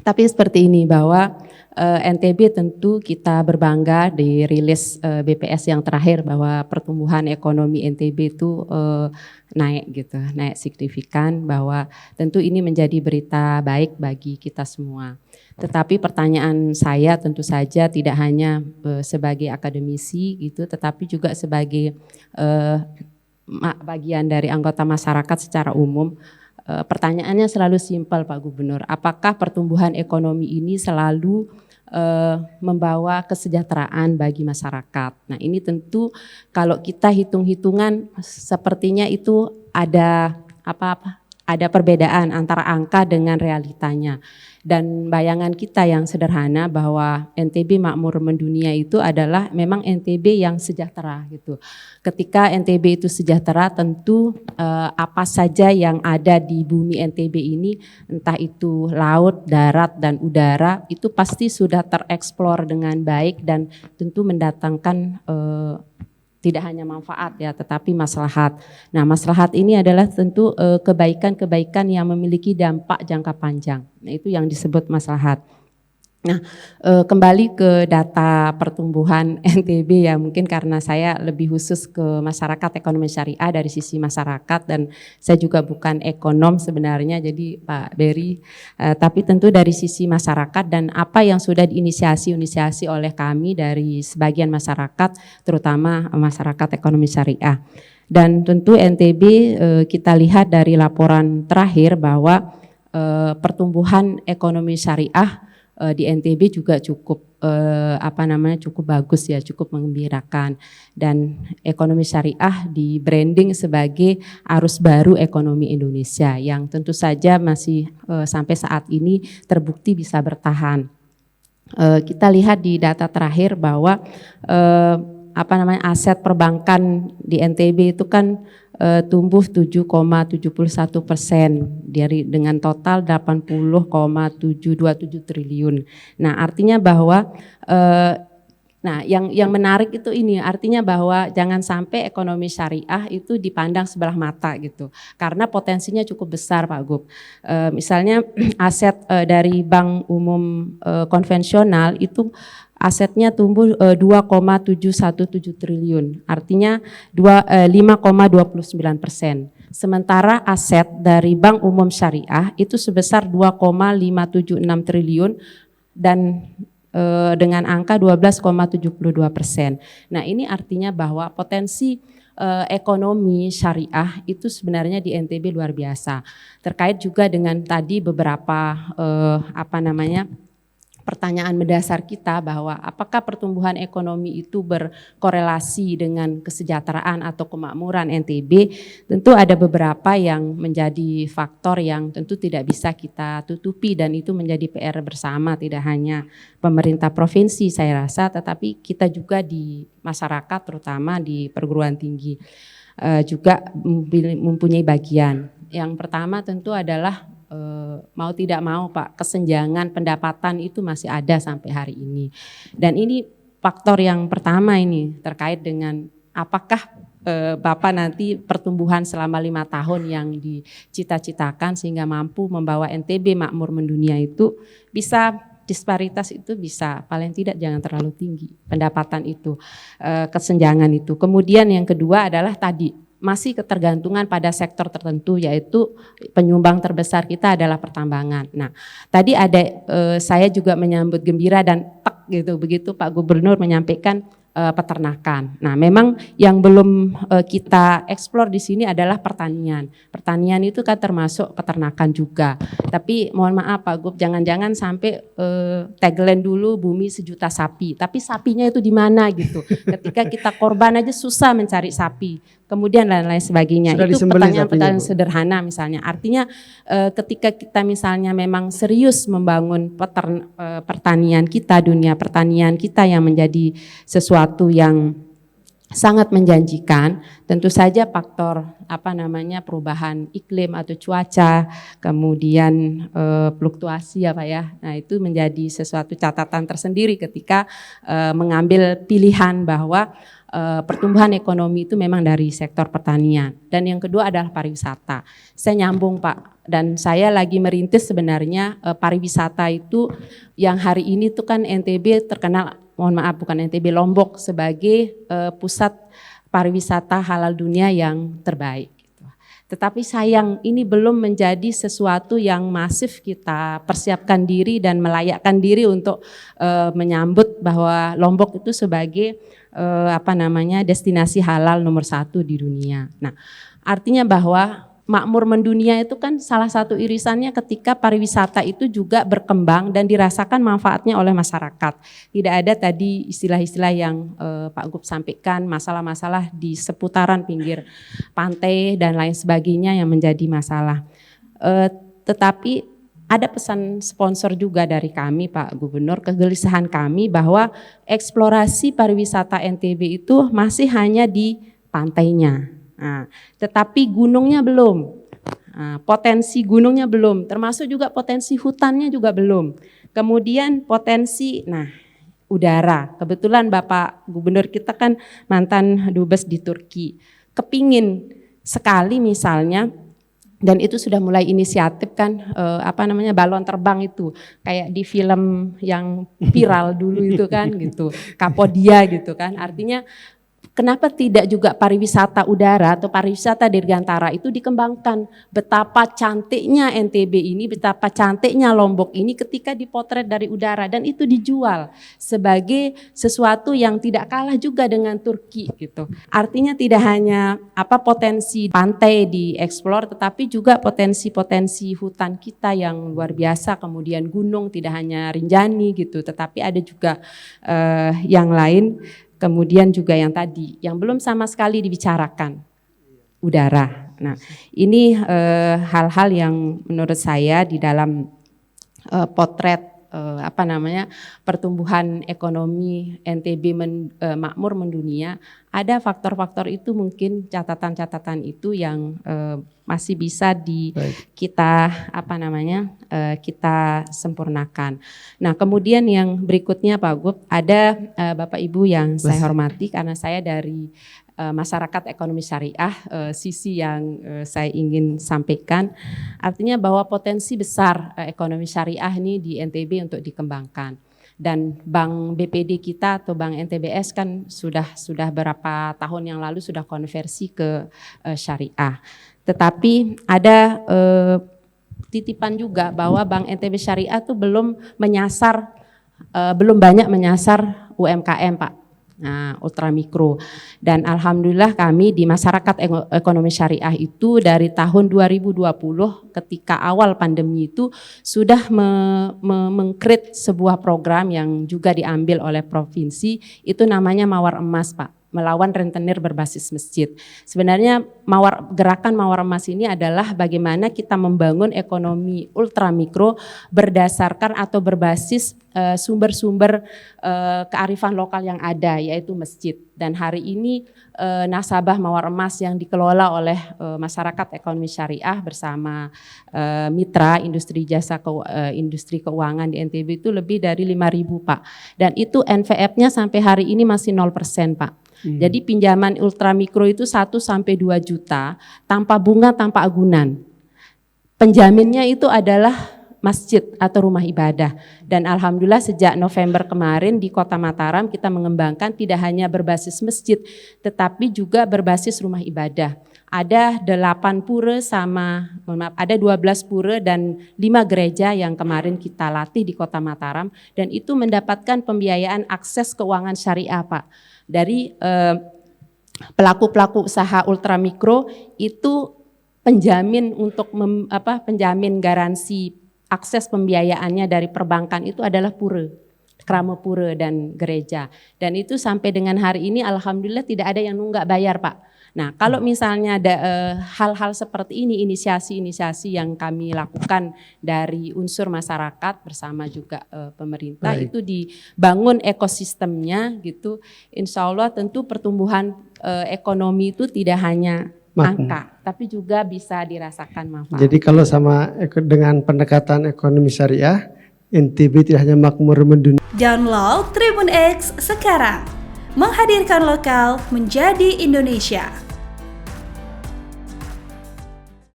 Tapi seperti ini bahwa NTB tentu kita berbangga di rilis BPS yang terakhir bahwa pertumbuhan ekonomi NTB itu naik gitu, naik signifikan, bahwa tentu ini menjadi berita baik bagi kita semua. Tetapi pertanyaan saya tentu saja tidak hanya sebagai akademisi gitu, tetapi juga sebagai bagian dari anggota masyarakat secara umum. Pertanyaannya selalu simpel Pak Gubernur, apakah pertumbuhan ekonomi ini selalu membawa kesejahteraan bagi masyarakat? Nah ini tentu kalau kita hitung-hitungan sepertinya itu ada ada perbedaan antara angka dengan realitanya. Dan bayangan kita yang sederhana bahwa NTB makmur mendunia itu adalah memang NTB yang sejahtera gitu. Ketika NTB itu sejahtera tentu apa saja yang ada di bumi NTB ini, entah itu laut, darat, dan udara, itu pasti sudah tereksplor dengan baik dan tentu mendatangkan tidak hanya manfaat ya, tetapi maslahat. Nah, maslahat ini adalah tentu kebaikan-kebaikan yang memiliki dampak jangka panjang. Nah, itu yang disebut maslahat. Nah, kembali ke data pertumbuhan NTB ya, mungkin karena saya lebih khusus ke masyarakat ekonomi syariah dari sisi masyarakat dan saya juga bukan ekonom sebenarnya, jadi Pak Berry, tapi tentu dari sisi masyarakat dan apa yang sudah diinisiasi oleh kami dari sebagian masyarakat, terutama masyarakat ekonomi syariah. Dan tentu NTB kita lihat dari laporan terakhir bahwa pertumbuhan ekonomi syariah di NTB juga cukup cukup bagus ya, cukup menggembirakan, dan ekonomi syariah di branding sebagai arus baru ekonomi Indonesia yang tentu saja masih sampai saat ini terbukti bisa bertahan. Kita lihat di data terakhir bahwa aset perbankan di NTB itu kan tumbuh 7,71% dari dengan total 80,727 triliun. Nah, artinya bahwa yang menarik itu ini, artinya bahwa jangan sampai ekonomi syariah itu dipandang sebelah mata gitu. Karena potensinya cukup besar Pak Gub. Misalnya aset dari bank umum konvensional itu asetnya tumbuh 2,717 triliun, artinya 5,29%. Sementara aset dari bank umum syariah itu sebesar 2,576 triliun dan dengan angka 12,72%. Nah ini artinya bahwa potensi ekonomi syariah itu sebenarnya di NTB luar biasa. Terkait juga dengan tadi beberapa pertanyaan mendasar kita bahwa apakah pertumbuhan ekonomi itu berkorelasi dengan kesejahteraan atau kemakmuran NTB, tentu ada beberapa yang menjadi faktor yang tentu tidak bisa kita tutupi dan itu menjadi PR bersama, tidak hanya pemerintah provinsi saya rasa, tetapi kita juga di masyarakat terutama di perguruan tinggi juga mempunyai bagian. Yang pertama tentu adalah mau tidak mau Pak, kesenjangan pendapatan itu masih ada sampai hari ini. Dan ini faktor yang pertama ini terkait dengan apakah Bapak nanti pertumbuhan selama 5 tahun yang dicita-citakan sehingga mampu membawa NTB makmur mendunia itu bisa disparitas itu bisa paling tidak jangan terlalu tinggi pendapatan itu, kesenjangan itu. Kemudian yang kedua adalah tadi masih ketergantungan pada sektor tertentu, yaitu penyumbang terbesar kita adalah pertambangan. Nah, tadi ada saya juga menyambut gembira dan gitu begitu Pak Gubernur menyampaikan peternakan. Nah, memang yang belum kita eksplor di sini adalah pertanian. Pertanian itu kan termasuk peternakan juga. Tapi mohon maaf Pak Gub, jangan-jangan sampai tagline dulu bumi sejuta sapi. Tapi sapinya itu di mana gitu. Ketika kita korban aja susah mencari sapi. Kemudian lain-lain sebagainya. Sudah itu pertanyaan-pertanyaan sederhana misalnya. Artinya ketika kita misalnya memang serius membangun pertanian kita, dunia pertanian kita yang menjadi sesuatu yang sangat menjanjikan. Tentu saja faktor perubahan iklim atau cuaca, kemudian fluktuasi Nah itu menjadi sesuatu catatan tersendiri ketika mengambil pilihan bahwa pertumbuhan ekonomi itu memang dari sektor pertanian. Dan yang kedua adalah pariwisata. Saya nyambung Pak, dan saya lagi merintis sebenarnya pariwisata itu yang hari ini tuh kan NTB terkenal, Lombok sebagai pusat pariwisata halal dunia yang terbaik. Tetapi sayang ini belum menjadi sesuatu yang masif kita persiapkan diri dan melayakkan diri untuk menyambut bahwa Lombok itu sebagai destinasi halal nomor 1 di dunia. Nah, artinya bahwa makmur mendunia itu kan salah satu irisannya ketika pariwisata itu juga berkembang dan dirasakan manfaatnya oleh masyarakat. Tidak ada tadi istilah-istilah yang Pak Gub sampaikan, masalah-masalah di seputaran pinggir pantai dan lain sebagainya yang menjadi masalah. Tetapi ada pesan sponsor juga dari kami Pak Gubernur, kegelisahan kami bahwa eksplorasi pariwisata NTB itu masih hanya di pantainya. Nah, tetapi gunungnya belum, potensi gunungnya belum, termasuk juga potensi hutannya juga belum. Kemudian potensi, udara. Kebetulan Bapak Gubernur kita kan mantan dubes di Turki, kepingin sekali misalnya, dan itu sudah mulai inisiatif kan, balon terbang itu, kayak di film yang viral dulu itu kan gitu, Kapodia gitu kan, artinya kenapa tidak juga pariwisata udara atau pariwisata dirgantara itu dikembangkan? Betapa cantiknya NTB ini, betapa cantiknya Lombok ini ketika dipotret dari udara, dan itu dijual sebagai sesuatu yang tidak kalah juga dengan Turki gitu. Artinya tidak hanya potensi pantai dieksplor, tetapi juga potensi-potensi hutan kita yang luar biasa, kemudian gunung tidak hanya Rinjani gitu, tetapi ada juga yang lain. Kemudian juga yang tadi, yang belum sama sekali dibicarakan, udara. Nah, ini hal-hal yang menurut saya di dalam potret pertumbuhan ekonomi NTB makmur mendunia, ada faktor-faktor itu, mungkin catatan-catatan itu yang masih bisa kita sempurnakan. Nah, kemudian yang berikutnya Pak Gub, ada Bapak Ibu yang saya hormati, karena saya dari masyarakat ekonomi syariah, sisi yang saya ingin sampaikan, artinya bahwa potensi besar ekonomi syariah ini di NTB untuk dikembangkan. Dan Bank BPD kita atau Bank NTBS kan sudah berapa tahun yang lalu sudah konversi ke syariah. Tetapi ada titipan juga bahwa Bank NTB Syariah itu belum banyak menyasar UMKM Pak. Nah, ultramikro, dan alhamdulillah kami di masyarakat ekonomi syariah itu dari tahun 2020 ketika awal pandemi itu sudah mengcreate sebuah program yang juga diambil oleh provinsi, itu namanya Mawar Emas Pak, melawan rentenir berbasis masjid. Sebenarnya gerakan Mawar Emas ini adalah bagaimana kita membangun ekonomi ultramikro berdasarkan atau berbasis sumber-sumber kearifan lokal yang ada, yaitu masjid. Dan hari ini nasabah Mawar Emas yang dikelola oleh masyarakat ekonomi syariah bersama mitra industri industri keuangan di NTB itu lebih dari 5.000 Pak. Dan itu NVF-nya sampai hari ini masih 0% Pak. Jadi pinjaman ultramikro itu 1 sampai 2 juta tanpa bunga, tanpa agunan. Penjaminnya itu adalah masjid atau rumah ibadah. Dan alhamdulillah sejak November kemarin di Kota Mataram kita mengembangkan tidak hanya berbasis masjid, tetapi juga berbasis rumah ibadah. Ada 8 pura ada 12 pura dan 5 gereja yang kemarin kita latih di Kota Mataram, dan itu mendapatkan pembiayaan akses keuangan syariah Pak. Dari pelaku-pelaku usaha ultramikro itu penjamin untuk penjamin garansi akses pembiayaannya dari perbankan itu adalah pura, krama pura dan gereja. Dan itu sampai dengan hari ini alhamdulillah tidak ada yang nunggak bayar Pak. Nah, kalau misalnya ada hal-hal seperti ini, inisiasi-inisiasi yang kami lakukan dari unsur masyarakat bersama juga pemerintah, itu dibangun ekosistemnya gitu, insya Allah tentu pertumbuhan ekonomi itu tidak hanya angka, tapi juga bisa dirasakan manfaat. Jadi kalau dengan pendekatan ekonomi syariah, NTB tidak hanya makmur mendunia. Download Tribun X sekarang, menghadirkan lokal menjadi Indonesia.